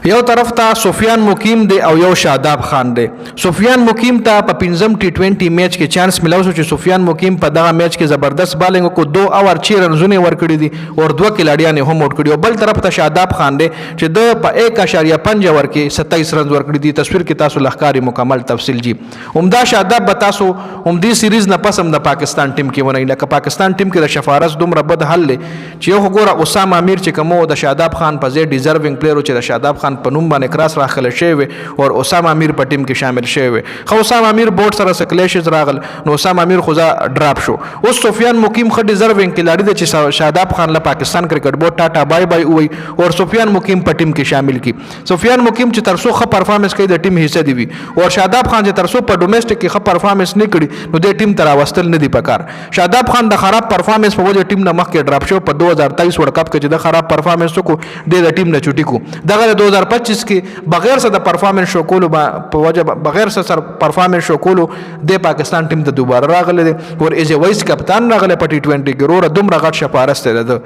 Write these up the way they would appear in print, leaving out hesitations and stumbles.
یو طرف ته سفیان مقیم دی او یو شاداب خان دی. سفیان مقیم ته په 5م T20 میچ کې چانس ملاو شو چې سفیان مقیم په دغه میچ کې زبردست بالینګ کو 2 اور 6 رنزونه ورکړي دي او 2 کلاډیان هم آوټ کړي. بل طرف ته شاداب خان دی چې د په 1.5 اوور کې 27 رنز ورکړي دي. تصویر کې تاسو لخکاری مکمل تفصیل جی. عمده شاداب به تاسو عمدي سیریز نه پس هم د پاکستان ټیم کې ونی لکه پاکستان ټیم کې د شفارس دومره بد حل چې یو وګوره اسامه امیر چې کومو د شاداب خان په ځای ډیزروینګ پلیئر چې د شاداب خان په نوم باندې کراس راخل شوی او اسامه امیر په ټیم کې شامل شوی. خو اسامه امیر بورډ سره سکلیشز راغل نو اسامه امیر خو ډراپ شو. اوس سفیان مقیم خو ډیزروینګ کلاړي د چې شاداب خان له پاکستان کرکټ بورډ ټاټا بای بای وای او سفیان مقیم په ټیم کې شامل کی. سفیان مقیم چې ترسو ښه پرفارمنس کوي د ټیم حصہ دی وي او شاداب خان چې ترسو په ډومېسټک کې ښه پرفارمنس نه کړي نو د ټیم تر واستل نه دی پکار. شاداب خان د خراب پرفارمنس په وجه ټیم نه مخکې ډراپ شو په 2023 ورلد کپ کې چې د خراب پرفارمنس وکړو د ټیم نه چوټي کو. دغه 2025 کې بغیر څه د پرفارمنس شو کولو په وجه بغیر څه پرفارمنس شو کولو د پاکستان ټیم ته دوباره راغلی دی او ایز ا وایس کپتان راغلی په T20 کې وروره دومره غټ شپارست دی. د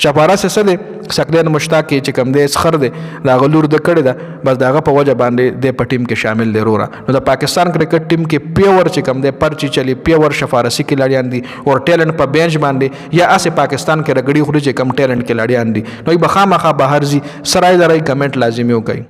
شپارست څه دی سکلین مشتاق چې کوم دی خر دی دا غلور د کړی ده بس دغه په وجه باندې د په ټیم کې شامل دی وروره. نو د پاکستان کرکټ ټیم کې پیور چې کوم دی پرچی چلی پیور شفارسي کلاډیان دي او ټیلنٹ په بینچ باندې یا اسه پاکستان کې رګړي خوري چې کم ټیلنٹ کلاډیان دي نو به خامخا بهر زی سرای درای کمنټ لازمي وکړي.